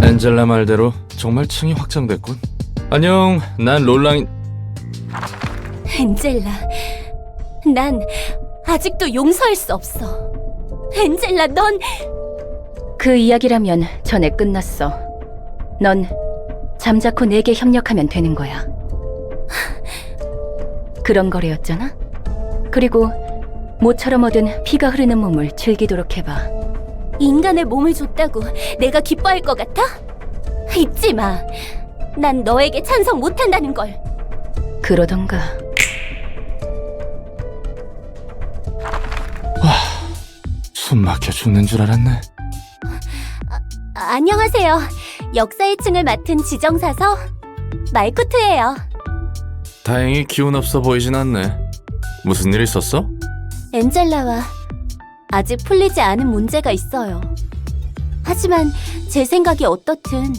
엔젤라 말대로 정말 층이 확장됐군. 안녕, 난 롤랑. 엔젤라, 난 아직도 용서할 수 없어. 엔젤라, 넌... 그 이야기라면 전에 끝났어. 넌 잠자코 내게 협력하면 되는 거야. 그런 거래였잖아? 그리고 모처럼 얻은 피가 흐르는 몸을 즐기도록 해봐. 인간의 몸을 줬다고 내가 기뻐할 것 같아? 잊지 마. 난 너에게 찬성 못한다는 걸. 그러던가. 숨 막혀 죽는 줄 알았네. 안녕하세요. 역사의 층을 맡은 지정사서 말쿠트예요. 다행히 기운 없어 보이진 않네. 무슨 일 있었어? 엔젤라와 아직 풀리지 않은 문제가 있어요. 하지만 제 생각이 어떻든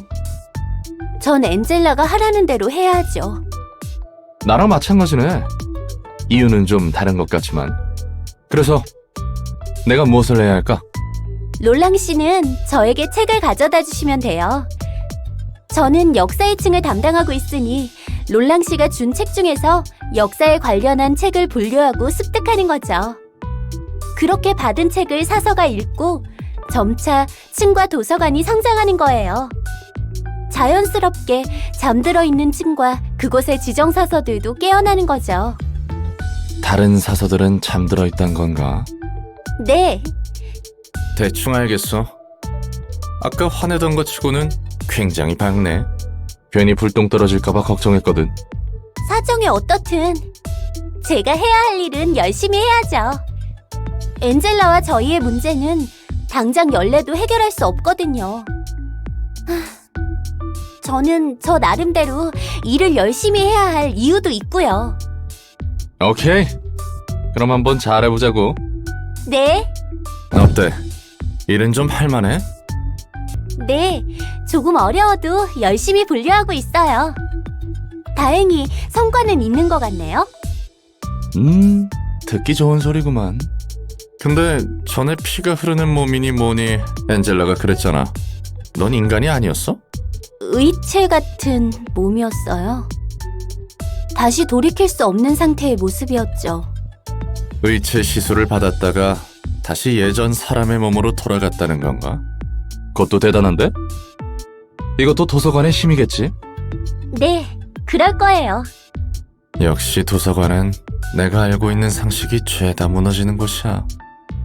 전 엔젤라가 하라는 대로 해야죠. 나랑 마찬가지네. 이유는 좀 다른 것 같지만. 그래서 내가 무엇을 해야 할까? 롤랑 씨는 저에게 책을 가져다 주시면 돼요. 저는 역사의 층을 담당하고 있으니 롤랑 씨가 준 책 중에서 역사에 관련한 책을 분류하고 습득하는 거죠. 그렇게 받은 책을 사서가 읽고 점차 층과 도서관이 성장하는 거예요. 자연스럽게 잠들어 있는 층과 그곳의 지정사서들도 깨어나는 거죠. 다른 사서들은 잠들어 있단 건가? 네, 대충 알겠어. 아까 화내던 것 치고는 굉장히 밝네. 괜히 불똥 떨어질까봐 걱정했거든. 사정이 어떻든 제가 해야 할 일은 열심히 해야죠. 엔젤라와 저희의 문제는 당장 연례도 해결할 수 없거든요. 저는 저 나름대로 일을 열심히 해야 할 이유도 있고요. 오케이. 그럼 한번 잘해보자고. 네, 어때? 일은 좀 할만해? 네, 조금 어려워도 열심히 분류하고 있어요. 다행히 성과는 있는 것 같네요. 듣기 좋은 소리구만. 근데 전에 피가 흐르는 몸이니 뭐니 엔젤라가 그랬잖아. 넌 인간이 아니었어? 의체 같은 몸이었어요. 다시 돌이킬 수 없는 상태의 모습이었죠. 의체 시술을 받았다가 다시 예전 사람의 몸으로 돌아갔다는 건가? 그것도 대단한데? 이것도 도서관의 힘이겠지? 네, 그럴 거예요. 역시 도서관은 내가 알고 있는 상식이 죄다 무너지는 곳이야.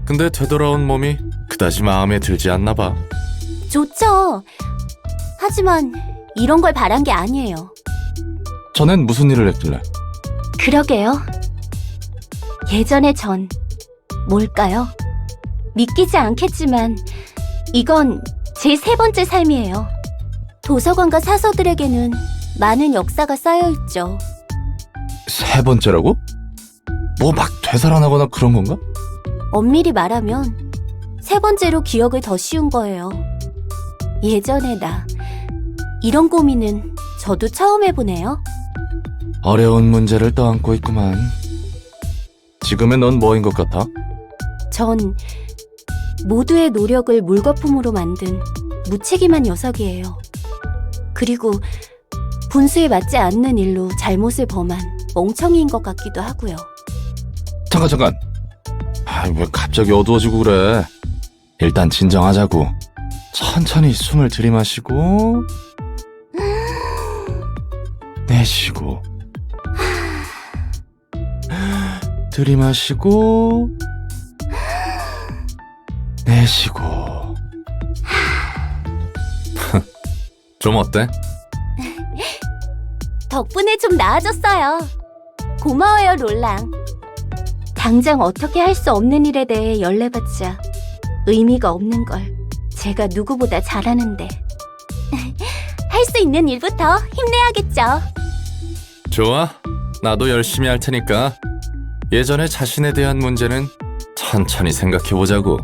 근데 되돌아온 몸이 그다지 마음에 들지 않나 봐. 좋죠. 하지만 이런 걸 바란 게 아니에요. 전엔 무슨 일을 했길래? 그러게요. 예전의 전 뭘까요? 믿기지 않겠지만 이건 제 세 번째 삶이에요. 도서관과 사서들에게는 많은 역사가 쌓여있죠. 세 번째라고? 뭐 막 되살아나거나 그런 건가? 엄밀히 말하면 세 번째로 기억을 더 씌운 거예요. 예전의 나, 이런 고민은 저도 처음 해보네요. 어려운 문제를 떠안고 있구만. 지금의 넌 뭐인 것 같아? 전 모두의 노력을 물거품으로 만든 무책임한 녀석이에요. 그리고 분수에 맞지 않는 일로 잘못을 범한 멍청이인 것 같기도 하고요. 잠깐. 왜 갑자기 어두워지고 그래? 일단 진정하자고. 천천히 숨을 들이마시고 내쉬고 들이마시고 내쉬고. 좀 어때? 덕분에 좀 나아졌어요. 고마워요, 롤랑. 당장 어떻게 할 수 없는 일에 대해 연례받자 의미가 없는 걸 제가 누구보다 잘하는데. 할 수 있는 일부터 힘내야겠죠. 좋아. 나도 열심히 할 테니까 예전에 자신에 대한 문제는 천천히 생각해보자고.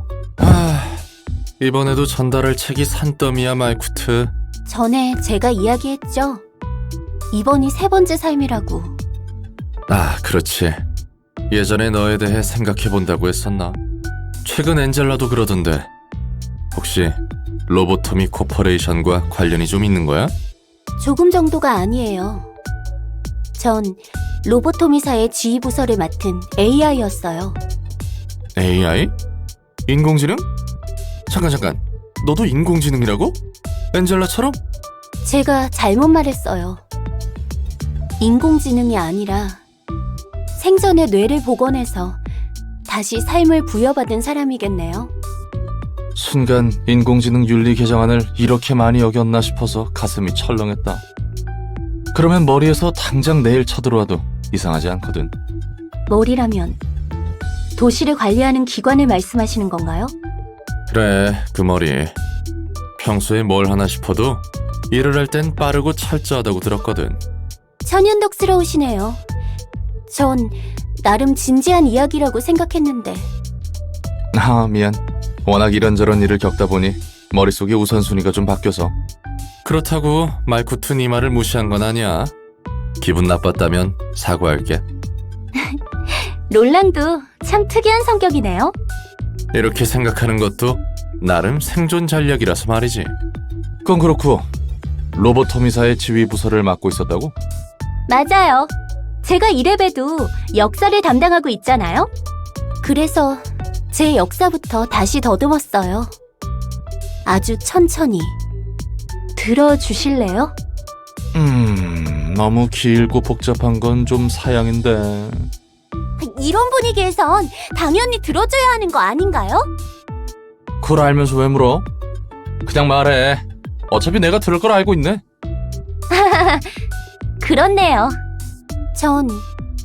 이번에도 전달할 책이 산더미야, 말쿠트. 전에 제가 이야기했죠. 이번이 세 번째 삶이라고. 그렇지. 예전에 너에 대해 생각해본다고 했었나? 최근 엔젤라도 그러던데 혹시 로보토미 코퍼레이션과 관련이 좀 있는 거야? 조금 정도가 아니에요. 전 로보토미사의 지휘부서를 맡은 AI였어요. AI? 인공지능? 잠깐. 너도 인공지능이라고? 엔젤라처럼? 제가 잘못 말했어요. 인공지능이 아니라 생전에 뇌를 복원해서 다시 삶을 부여받은 사람이겠네요. 순간 인공지능 윤리 개정안을 이렇게 많이 어겼나 싶어서 가슴이 철렁했다. 그러면 머리에서 당장 내일 쳐들어와도 이상하지 않거든. 머리라면 도시를 관리하는 기관을 말씀하시는 건가요? 그래, 그 머리. 평소에 뭘 하나 싶어도 일을 할 땐 빠르고 철저하다고 들었거든. 천연덕스러우시네요. 전 나름 진지한 이야기라고 생각했는데. 아, 미안. 워낙 이런저런 일을 겪다 보니 머릿속의 우선순위가 좀 바뀌어서. 그렇다고 말쿠트 네 말을 무시한 건 아니야. 기분 나빴다면 사과할게. 롤랑도 참 특이한 성격이네요. 이렇게 생각하는 것도 나름 생존 전략이라서 말이지. 그건 그렇고 로보토미사의 지휘 부서를 맡고 있었다고? 맞아요. 제가 이래봬도 역사를 담당하고 있잖아요. 그래서 제 역사부터 다시 더듬었어요. 아주 천천히. 들어주실래요? 너무 길고 복잡한 건 좀 사양인데. 이런 분위기에선 당연히 들어줘야 하는 거 아닌가요? 그걸 알면서 왜 물어? 그냥 말해. 어차피 내가 들을 걸 알고 있네. 그렇네요. 전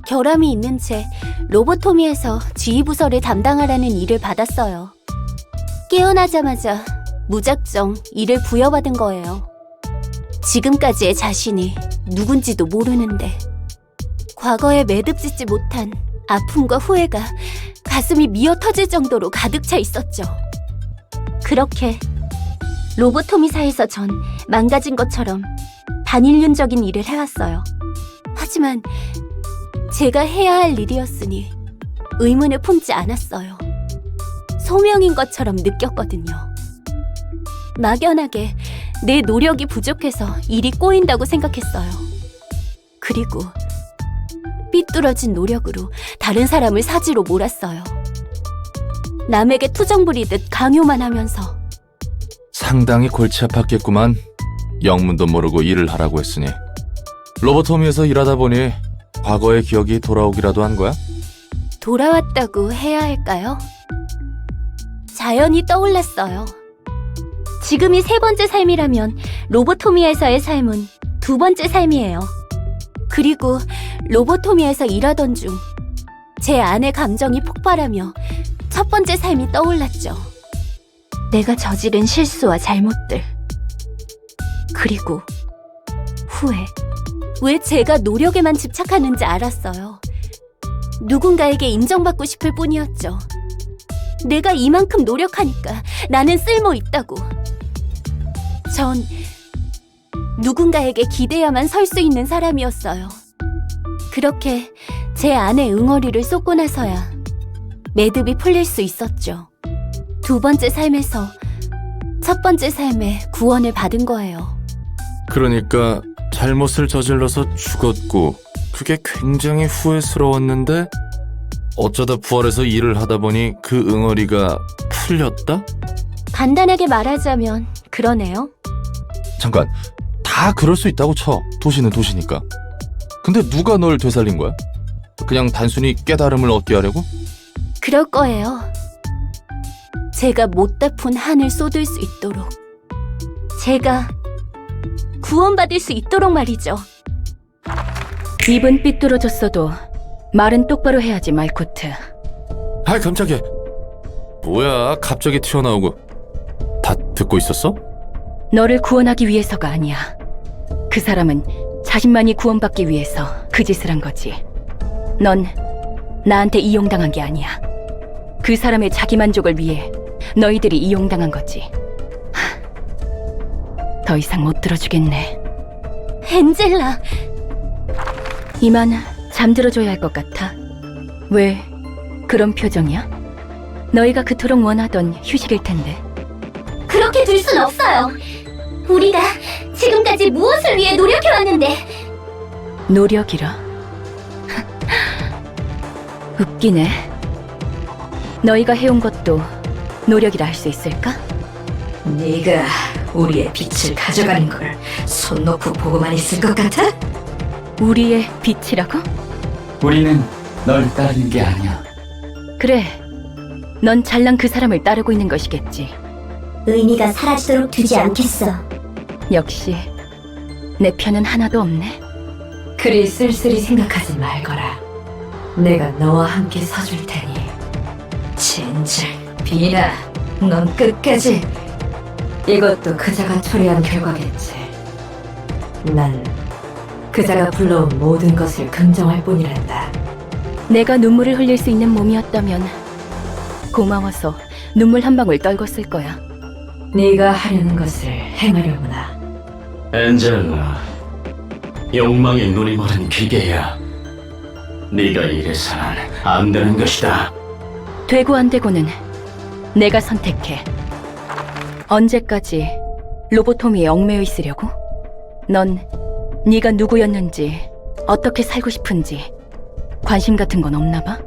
결함이 있는 채 로보토미에서 지휘부서를 담당하라는 일을 받았어요. 깨어나자마자 무작정 일을 부여받은 거예요. 지금까지의 자신이 누군지도 모르는데 과거에 매듭짓지 못한 아픔과 후회가 가슴이 미어 터질 정도로 가득 차 있었죠. 그렇게 로보토미사에서 전 망가진 것처럼 반인륜적인 일을 해왔어요. 하지만 제가 해야 할 일이었으니 의문을 품지 않았어요. 소명인 것처럼 느꼈거든요. 막연하게 내 노력이 부족해서 일이 꼬인다고 생각했어요. 그리고 삐뚤어진 노력으로 다른 사람을 사지로 몰았어요. 남에게 투정 부리듯 강요만 하면서. 상당히 골치 아팠겠구만. 영문도 모르고 일을 하라고 했으니. 로보토미에서 일하다 보니 과거의 기억이 돌아오기라도 한 거야? 돌아왔다고 해야 할까요? 자연히 떠올랐어요. 지금이 세 번째 삶이라면 로보토미에서의 삶은 두 번째 삶이에요. 그리고 로보토미에서 일하던 중 제 안의 감정이 폭발하며 첫 번째 삶이 떠올랐죠. 내가 저지른 실수와 잘못들. 그리고 후회. 왜 제가 노력에만 집착하는지 알았어요. 누군가에게 인정받고 싶을 뿐이었죠. 내가 이만큼 노력하니까 나는 쓸모 있다고. 전 누군가에게 기대야만 설 수 있는 사람이었어요. 그렇게 제 안에 응어리를 쏟고 나서야 매듭이 풀릴 수 있었죠. 두 번째 삶에서 첫 번째 삶의 구원을 받은 거예요. 그러니까 잘못을 저질러서 죽었고 그게 굉장히 후회스러웠는데 어쩌다 부활해서 일을 하다 보니 그 응어리가 풀렸다? 간단하게 말하자면 그러네요. 잠깐, 다 그럴 수 있다고 쳐. 도시는 도시니까. 근데 누가 널 되살린 거야? 그냥 단순히 깨달음을 얻게 하려고? 그럴 거예요. 제가 못다 푼 한을 쏟을 수 있도록. 제가 구원받을 수 있도록 말이죠. 입은 삐뚤어졌어도 말은 똑바로 해야지, 말코트. 아이, 깜짝이야. 뭐야, 갑자기 튀어나오고. 다 듣고 있었어? 너를 구원하기 위해서가 아니야. 그 사람은 자신만이 구원받기 위해서 그 짓을 한 거지. 넌 나한테 이용당한 게 아니야. 그 사람의 자기 만족을 위해 너희들이 이용당한 거지. 더 이상 못 들어주겠네. 엔젤라, 이만 잠들어줘야 할 것 같아. 왜 그런 표정이야? 너희가 그토록 원하던 휴식일 텐데. 그렇게 둘 순 없어요. 우리가 지금까지 무엇을 위해 노력해왔는데. 노력이라. 웃기네. 너희가 해온 것도 노력이라 할 수 있을까? 네가 우리의 빛을 가져가는 걸 손 놓고 보고만 있을 것 같아? 우리의 빛이라고? 우리는 널 따르는 게 아니야. 그래. 넌 잘난 그 사람을 따르고 있는 것이겠지. 의미가 사라지도록 두지 않겠어. 역시 내 편은 하나도 없네. 그리 쓸쓸히 생각하지 말거라. 내가 너와 함께 서줄 테니. 진작 비나, 넌 끝까지. 이것도 그자가 초래한 결과겠지. 난 그자가 불러온 모든 것을 긍정할 뿐이란다. 내가 눈물을 흘릴 수 있는 몸이었다면 고마워서 눈물 한 방울 떨궜을 거야. 네가 하려는 것을 행하려구나. 엔젤라, 욕망의 눈이 멀은 기계야. 네가 이래서는 안 되는 것이다. 되고 안 되고는 내가 선택해. 언제까지 로보토미에 얽매여 있으려고? 넌 네가 누구였는지, 어떻게 살고 싶은지 관심 같은 건 없나 봐?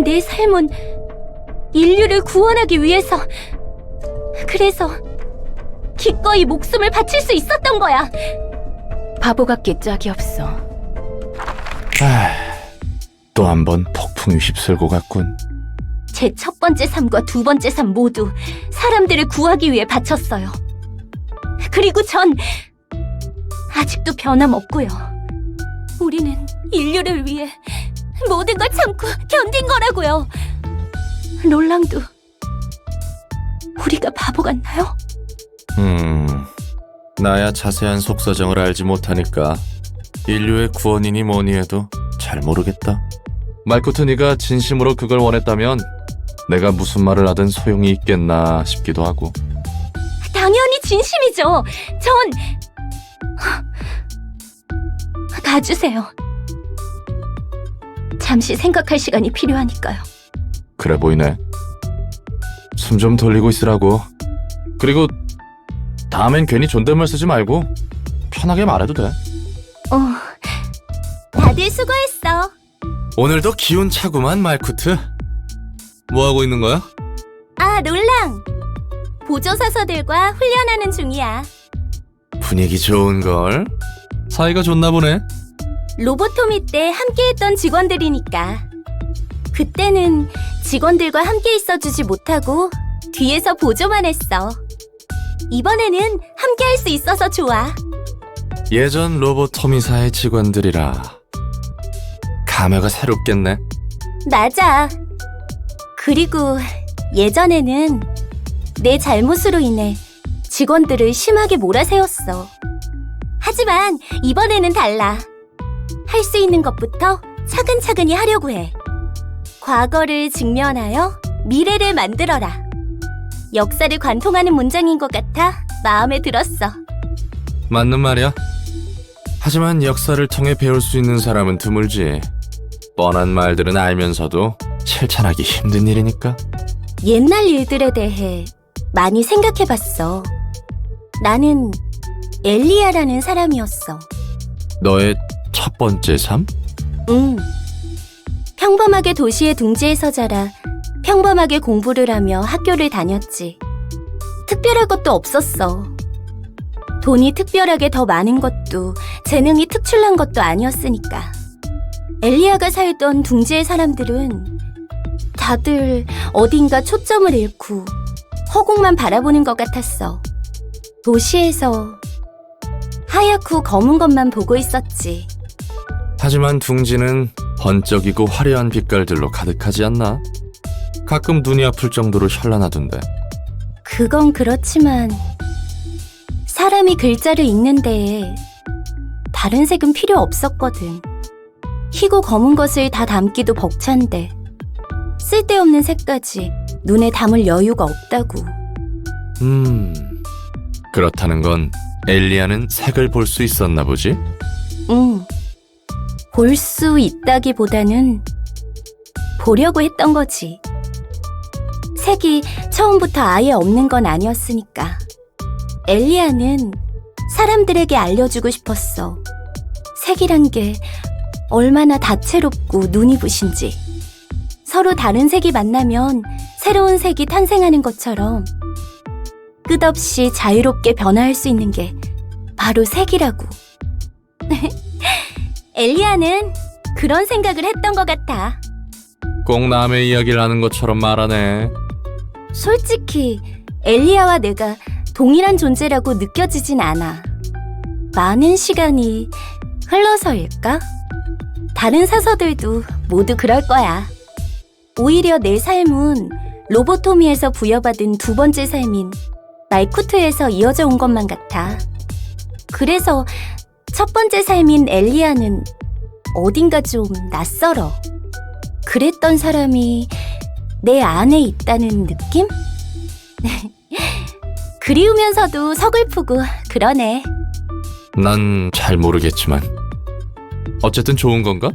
내 삶은 인류를 구원하기 위해서. 그래서 기꺼이 목숨을 바칠 수 있었던 거야. 바보 같기 짝이 없어. 또 한 번 폭풍이 휩쓸고 갔군. 제 첫 번째 삶과 두 번째 삶 모두 사람들을 구하기 위해 바쳤어요. 그리고 전 아직도 변함없고요. 우리는 인류를 위해 모든 걸 참고 견딘 거라고요. 롤랑도 우리가 바보 같나요? 나야 자세한 속사정을 알지 못하니까 인류의 구원이니 뭐니 해도 잘 모르겠다. 말코트 네가 진심으로 그걸 원했다면 내가 무슨 말을 하든 소용이 있겠나 싶기도 하고. 당연히 진심이죠. 전 가주세요. 잠시 생각할 시간이 필요하니까요. 그래 보이네. 숨 좀 돌리고 있으라고. 그리고 다음엔 괜히 존댓말 쓰지 말고 편하게 말해도 돼. 다들 수고했어. 오늘도 기운 차구만, 말쿠트. 뭐하고 있는 거야? 아, 롤랑. 보조사서들과 훈련하는 중이야. 분위기 좋은걸? 사이가 좋나 보네. 로보토미 때 함께했던 직원들이니까. 그때는 직원들과 함께 있어주지 못하고 뒤에서 보조만 했어. 이번에는 함께 할 수 있어서 좋아. 예전 로보토미사의 직원들이라 감회가 새롭겠네. 맞아. 그리고 예전에는 내 잘못으로 인해 직원들을 심하게 몰아세웠어. 하지만 이번에는 달라. 할 수 있는 것부터 차근차근히 하려고 해. 과거를 직면하여 미래를 만들어라. 역사를 관통하는 문장인 것 같아 마음에 들었어. 맞는 말이야. 하지만 역사를 통해 배울 수 있는 사람은 드물지. 뻔한 말들은 알면서도 실천하기 힘든 일이니까. 옛날 일들에 대해 많이 생각해봤어. 나는 엘리아라는 사람이었어. 너의 첫 번째 삶? 응. 평범하게 도시의 둥지에서 자라 평범하게 공부를 하며 학교를 다녔지. 특별할 것도 없었어. 돈이 특별하게 더 많은 것도 재능이 특출난 것도 아니었으니까. 엘리아가 살던 둥지의 사람들은 다들 어딘가 초점을 잃고 허공만 바라보는 것 같았어. 도시에서 하얗고 검은 것만 보고 있었지. 하지만 둥지는 번쩍이고 화려한 빛깔들로 가득하지 않나? 가끔 눈이 아플 정도로 현란하던데. 그건 그렇지만 사람이 글자를 읽는 데에 다른 색은 필요 없었거든. 희고 검은 것을 다 담기도 벅찬데 쓸데없는 색까지 눈에 담을 여유가 없다고. 그렇다는 건 엘리아는 색을 볼 수 있었나 보지? 응. 볼 수 있다기보다는 보려고 했던 거지. 색이 처음부터 아예 없는 건 아니었으니까. 엘리아는 사람들에게 알려주고 싶었어. 색이란 게 얼마나 다채롭고 눈이 부신지. 서로 다른 색이 만나면 새로운 색이 탄생하는 것처럼 끝없이 자유롭게 변화할 수 있는 게 바로 색이라고. 엘리아는 그런 생각을 했던 것 같아. 꼭 남의 이야기를 하는 것처럼 말하네. 솔직히 엘리아와 내가 동일한 존재라고 느껴지진 않아. 많은 시간이 흘러서일까? 다른 사서들도 모두 그럴 거야. 오히려 내 삶은 로보토미에서 부여받은 두 번째 삶인 말쿠트에서 이어져 온 것만 같아. 그래서 첫 번째 삶인 엘리아는 어딘가 좀 낯설어. 그랬던 사람이 내 안에 있다는 느낌? 그리우면서도 서글프고 그러네. 난 잘 모르겠지만 어쨌든 좋은 건가?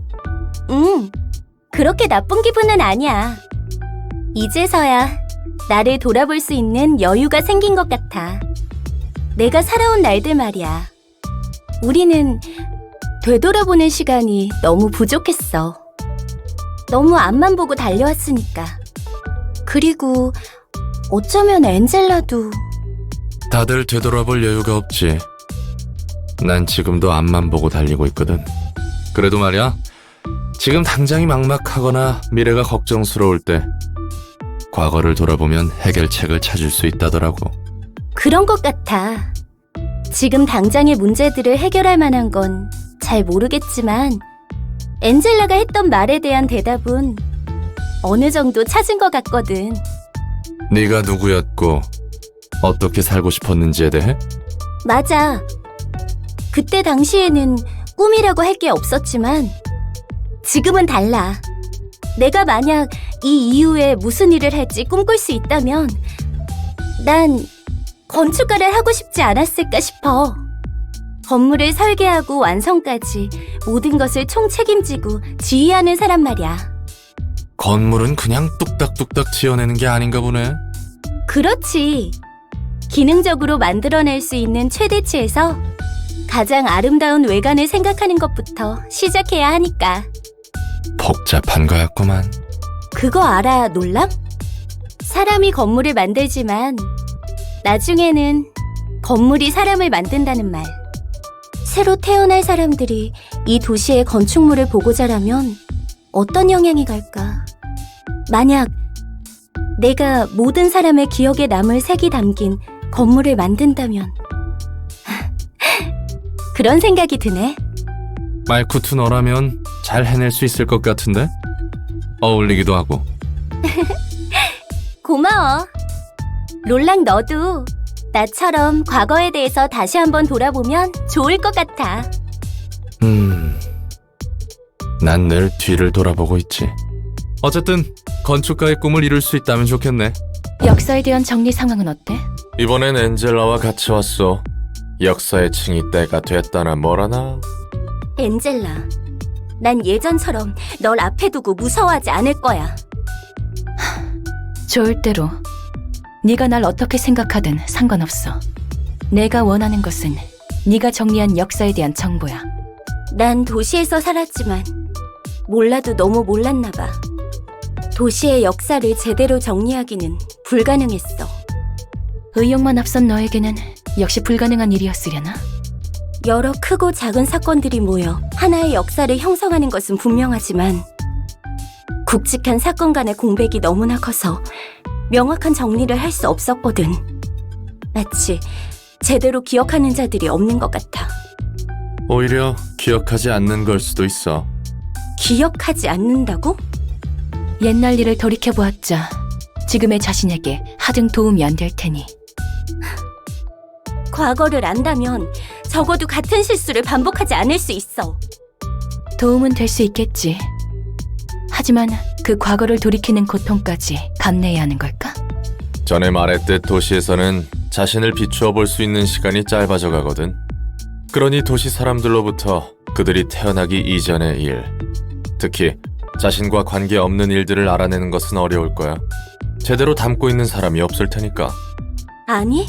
그렇게 나쁜 기분은 아니야. 이제서야 나를 돌아볼 수 있는 여유가 생긴 것 같아. 내가 살아온 날들 말이야. 우리는 되돌아보는 시간이 너무 부족했어. 너무 앞만 보고 달려왔으니까. 그리고 어쩌면 엔젤라도 다들 되돌아볼 여유가 없지. 난 지금도 앞만 보고 달리고 있거든. 그래도 말이야, 지금 당장이 막막하거나 미래가 걱정스러울 때 과거를 돌아보면 해결책을 찾을 수 있다더라고. 그런 것 같아. 지금 당장의 문제들을 해결할 만한 건 잘 모르겠지만 엔젤라가 했던 말에 대한 대답은 어느 정도 찾은 것 같거든. 네가 누구였고 어떻게 살고 싶었는지에 대해? 맞아. 그때 당시에는 꿈이라고 할 게 없었지만 지금은 달라. 내가 만약 이 이후에 무슨 일을 할지 꿈꿀 수 있다면 난 건축가를 하고 싶지 않았을까 싶어. 건물을 설계하고 완성까지 모든 것을 총책임지고 지휘하는 사람 말이야. 건물은 그냥 뚝딱뚝딱 지어내는 게 아닌가 보네. 그렇지. 기능적으로 만들어낼 수 있는 최대치에서 가장 아름다운 외관을 생각하는 것부터 시작해야 하니까. 복잡한 거였구만. 그거 알아, 놀람? 사람이 건물을 만들지만 나중에는 건물이 사람을 만든다는 말. 새로 태어날 사람들이 이 도시의 건축물을 보고 자라면 어떤 영향이 갈까? 만약 내가 모든 사람의 기억에 남을 색이 담긴 건물을 만든다면 그런 생각이 드네. 말쿠트 너라면 잘 해낼 수 있을 것 같은데? 어울리기도 하고. 고마워. 롤랑 너도 나처럼 과거에 대해서 다시 한번 돌아보면 좋을 것 같아. 난 늘 뒤를 돌아보고 있지. 어쨌든 건축가의 꿈을 이룰 수 있다면 좋겠네. 역사에 대한 정리 상황은 어때? 이번엔 엔젤라와 같이 왔어. 역사의 층이 때가 됐다나 뭐라나. 엔젤라, 난 예전처럼 널 앞에 두고 무서워하지 않을 거야. 좋을 대로. 네가 날 어떻게 생각하든 상관없어. 내가 원하는 것은 네가 정리한 역사에 대한 정보야. 난 도시에서 살았지만 몰라도 너무 몰랐나 봐. 도시의 역사를 제대로 정리하기는 불가능했어. 의욕만 앞선 너에게는 역시 불가능한 일이었으려나? 여러 크고 작은 사건들이 모여 하나의 역사를 형성하는 것은 분명하지만 굵직한 사건 간의 공백이 너무나 커서 명확한 정리를 할 수 없었거든. 마치 제대로 기억하는 자들이 없는 것 같아. 오히려 기억하지 않는 걸 수도 있어. 기억하지 않는다고? 옛날 일을 돌이켜보았자 지금의 자신에게 하등 도움이 안 될 테니. 과거를 안다면 적어도 같은 실수를 반복하지 않을 수 있어. 도움은 될 수 있겠지. 하지만 그 과거를 돌이키는 고통까지 감내해야 하는 걸까? 전에 말했듯 도시에서는 자신을 비추어 볼 수 있는 시간이 짧아져 가거든. 그러니 도시 사람들로부터 그들이 태어나기 이전의 일, 특히 자신과 관계없는 일들을 알아내는 것은 어려울 거야. 제대로 담고 있는 사람이 없을 테니까. 아니,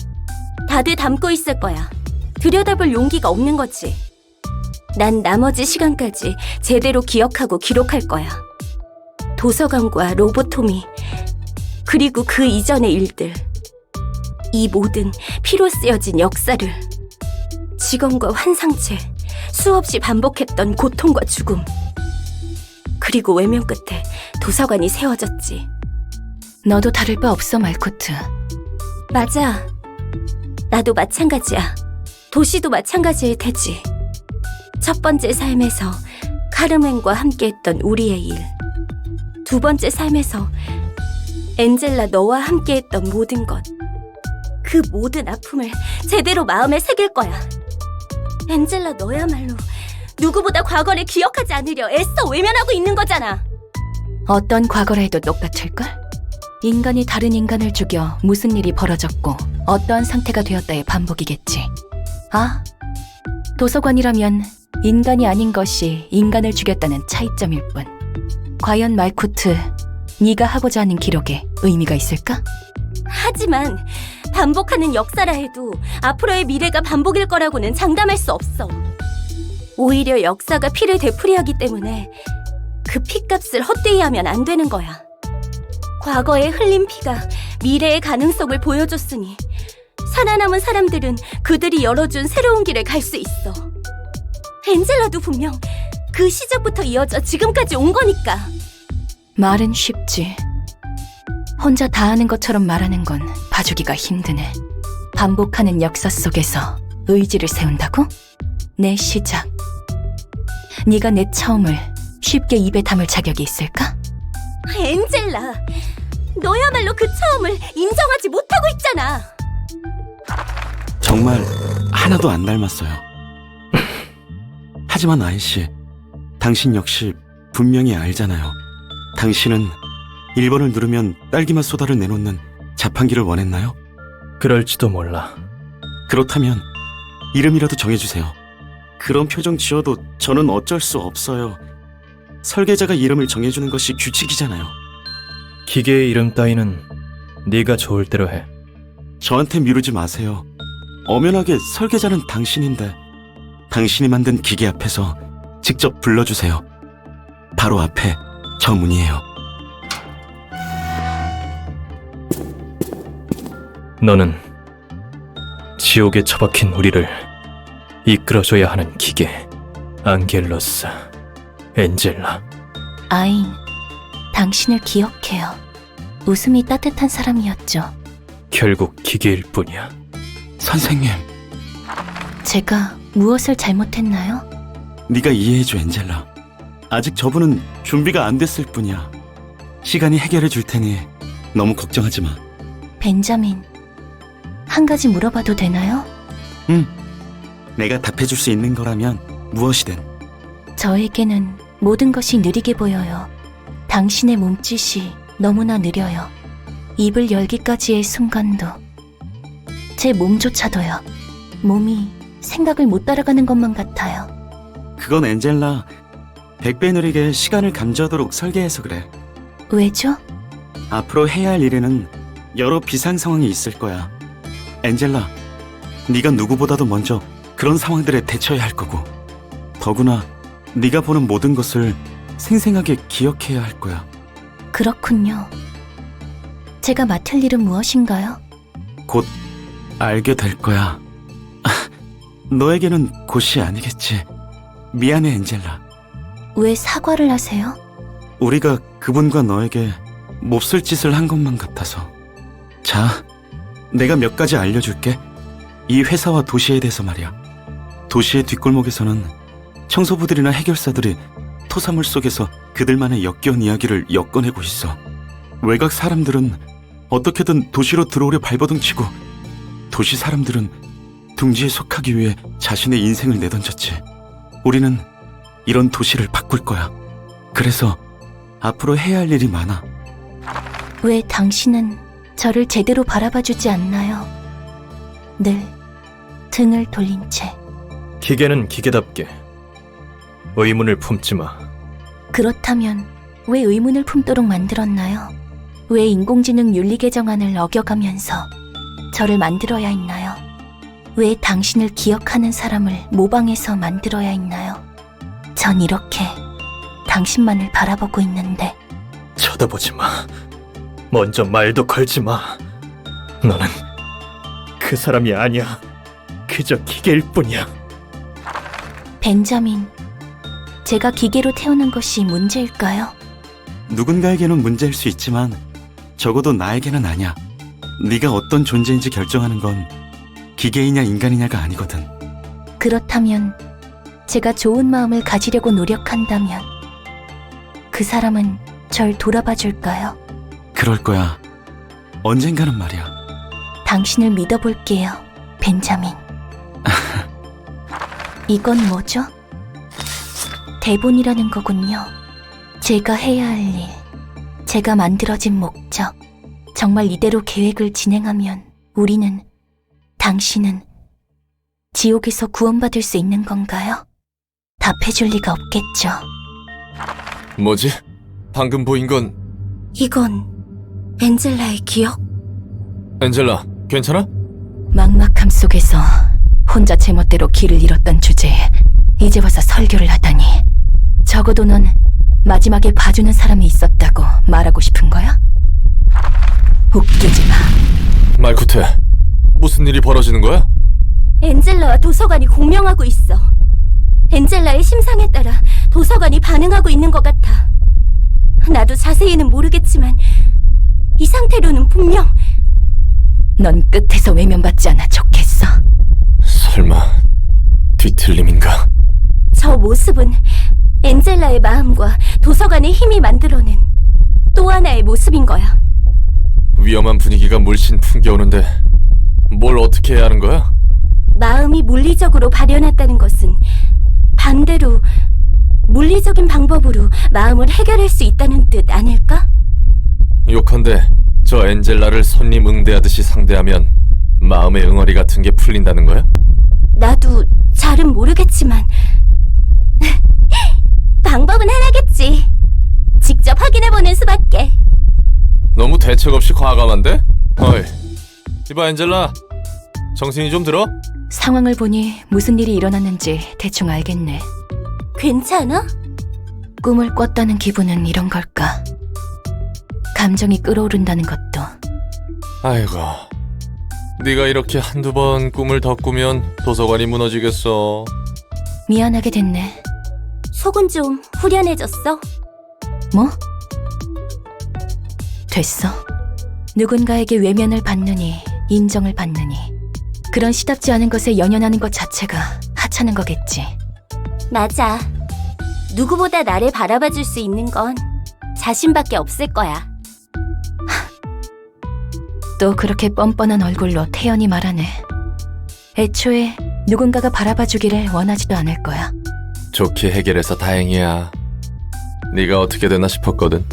다들 담고 있을 거야. 들여다볼 용기가 없는 거지. 난 나머지 시간까지 제대로 기억하고 기록할 거야. 도서관과 로보토미, 그리고 그 이전의 일들. 이 모든 피로 쓰여진 역사를, 직원과 환상체, 수없이 반복했던 고통과 죽음. 그리고 외면 끝에 도서관이 세워졌지. 너도 다를 바 없어, 말코트. 맞아. 나도 마찬가지야. 도시도 마찬가지일 테지. 첫 번째 삶에서 카르멘과 함께했던 우리의 일. 두 번째 삶에서 엔젤라 너와 함께했던 모든 것. 그 모든 아픔을 제대로 마음에 새길 거야. 엔젤라 너야말로 누구보다 과거를 기억하지 않으려 애써 외면하고 있는 거잖아. 어떤 과거라 해도 똑같을걸? 인간이 다른 인간을 죽여 무슨 일이 벌어졌고 어떠한 상태가 되었다의 반복이겠지. 아, 도서관이라면 인간이 아닌 것이 인간을 죽였다는 차이점일 뿐. 과연 말코트, 네가 하고자 하는 기록에 의미가 있을까? 하지만 반복하는 역사라 해도 앞으로의 미래가 반복일 거라고는 장담할 수 없어. 오히려 역사가 피를 되풀이하기 때문에 그 피값을 헛되이 하면 안 되는 거야. 과거에 흘린 피가 미래의 가능성을 보여줬으니 살아남은 사람들은 그들이 열어준 새로운 길을 갈 수 있어. 엔젤라도 분명 그 시작부터 이어져 지금까지 온 거니까. 말은 쉽지. 혼자 다 아는 것처럼 말하는 건 봐주기가 힘드네. 반복하는 역사 속에서 의지를 세운다고? 내 시작. 네가 내 처음을 쉽게 입에 담을 자격이 있을까? 엔젤라, 너야말로 그 처음을 인정하지 못하고 있잖아. 정말 하나도 안 닮았어요. 하지만 아이씨, 당신 역시 분명히 알잖아요. 당신은 1번을 누르면 딸기맛 소다를 내놓는 자판기를 원했나요? 그럴지도 몰라. 그렇다면 이름이라도 정해주세요. 그런 표정 지어도 저는 어쩔 수 없어요. 설계자가 이름을 정해주는 것이 규칙이잖아요. 기계의 이름 따위는 네가 좋을 대로 해. 저한테 미루지 마세요. 엄연하게 설계자는 당신인데 당신이 만든 기계 앞에서 직접 불러주세요. 바로 앞에 저 문이에요. 너는 지옥에 처박힌 우리를 이끌어줘야 하는 기계, 앙겔로스, 엔젤라. 아인, 당신을 기억해요. 웃음이 따뜻한 사람이었죠. 결국 기계일 뿐이야. 선생님, 제가 무엇을 잘못했나요? 네가 이해해줘, 엔젤라. 아직 저분은 준비가 안 됐을 뿐이야. 시간이 해결해 줄 테니 너무 걱정하지 마. 벤자민, 한 가지 물어봐도 되나요? 내가 답해줄 수 있는 거라면 무엇이든. 저에게는 모든 것이 느리게 보여요. 당신의 몸짓이 너무나 느려요. 입을 열기까지의 순간도. 제 몸조차도요. 몸이 생각을 못 따라가는 것만 같아요. 그건 엔젤라, 100배 느리게 시간을 감지하도록 설계해서 그래. 왜죠? 앞으로 해야 할 일에는 여러 비상 상황이 있을 거야. 엔젤라, 네가 누구보다도 먼저 그런 상황들에 대처해야 할 거고, 더구나 네가 보는 모든 것을 생생하게 기억해야 할 거야. 그렇군요. 제가 맡을 일은 무엇인가요? 곧 알게 될 거야. 너에게는 곧이 아니겠지. 미안해, 엔젤라. 왜 사과를 하세요? 우리가 그분과 너에게 몹쓸 짓을 한 것만 같아서. 자, 내가 몇 가지 알려줄게. 이 회사와 도시에 대해서 말이야. 도시의 뒷골목에서는 청소부들이나 해결사들이 토사물 속에서 그들만의 역겨운 이야기를 엮어내고 있어. 외곽 사람들은 어떻게든 도시로 들어오려 발버둥치고, 도시 사람들은 둥지에 속하기 위해 자신의 인생을 내던졌지. 우리는 이런 도시를 바꿀 거야. 그래서 앞으로 해야 할 일이 많아. 왜 당신은 저를 제대로 바라봐주지 않나요? 늘 등을 돌린 채. 기계는 기계답게 의문을 품지 마. 그렇다면 왜 의문을 품도록 만들었나요? 왜 인공지능 윤리 개정안을 어겨가면서 저를 만들어야 했나요? 왜 당신을 기억하는 사람을 모방해서 만들어야 했나요? 전 이렇게 당신만을 바라보고 있는데. 쳐다보지 마. 먼저 말도 걸지 마. 너는 그 사람이 아니야. 그저 기계일 뿐이야. 벤자민, 제가 기계로 태어난 것이 문제일까요? 누군가에게는 문제일 수 있지만 적어도 나에게는 아니야. 네가 어떤 존재인지 결정하는 건 기계이냐 인간이냐가 아니거든. 그렇다면 제가 좋은 마음을 가지려고 노력한다면 그 사람은 절 돌아봐 줄까요? 그럴 거야. 언젠가는 말이야. 당신을 믿어볼게요, 벤자민. 이건 뭐죠? 대본이라는 거군요. 제가 해야 할 일, 제가 만들어진 목적. 정말 이대로 계획을 진행하면 우리는, 당신은 지옥에서 구원받을 수 있는 건가요? 답해줄 리가 없겠죠. 뭐지? 방금 보인 건 이건 엔젤라의 기억? 엔젤라, 괜찮아? 막막함 속에서 혼자 제멋대로 길을 잃었던 주제에 이제 와서 설교를 하다니. 적어도 넌 마지막에 봐주는 사람이 있었다고 말하고 싶은 거야? 웃기지 마. 말쿠테, 무슨 일이 벌어지는 거야? 엔젤라와 도서관이 공명하고 있어. 엔젤라의 심상에 따라 도서관이 반응하고 있는 것 같아. 나도 자세히는 모르겠지만 이 상태로는 분명. 넌 끝에서 외면받지 않아 좋겠어. 설마 뒤틀림인가? 저 모습은 엔젤라의 마음과 도서관의 힘이 만들어낸 또 하나의 모습인 거야. 위험한 분위기가 물씬 풍겨오는데 뭘 어떻게 해야 하는 거야? 마음이 물리적으로 발현했다는 것은 반대로 물리적인 방법으로 마음을 해결할 수 있다는 뜻 아닐까? 요컨대 저 엔젤라를 손님 응대하듯이 상대하면 마음의 응어리 같은 게 풀린다는 거야? 나도 잘은 모르겠지만 방법은 하나겠지. 직접 확인해보는 수밖에. 너무 대책 없이 과감한데? 어이, 이봐 엔젤라, 정신이 좀 들어? 상황을 보니 무슨 일이 일어났는지 대충 알겠네. 괜찮아? 꿈을 꿨다는 기분은 이런 걸까? 감정이 끓어오른다는 것도. 아이고, 네가 이렇게 한두 번 꿈을 더 꾸면 도서관이 무너지겠어. 미안하게 됐네. 속은 좀 후련해졌어? 뭐? 됐어. 누군가에게 외면을 받느니 인정을 받느니 그런 시답지 않은 것에 연연하는 것 자체가 하찮은 거겠지. 맞아. 누구보다 나를 바라봐줄 수 있는 건 자신밖에 없을 거야. 또 그렇게 뻔뻔한 얼굴로 태연히 말하네. 애초에 누군가가 바라봐주기를 원하지도 않을 거야. 좋게 해결해서 다행이야. 네가 어떻게 되나 싶었거든.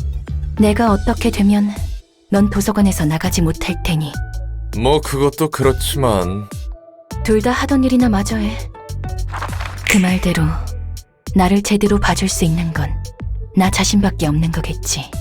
내가 어떻게 되면 넌 도서관에서 나가지 못할 테니 뭐 그것도 그렇지만 둘 다 하던 일이나 마저 해. 그 말대로 나를 제대로 봐줄 수 있는 건 나 자신밖에 없는 거겠지.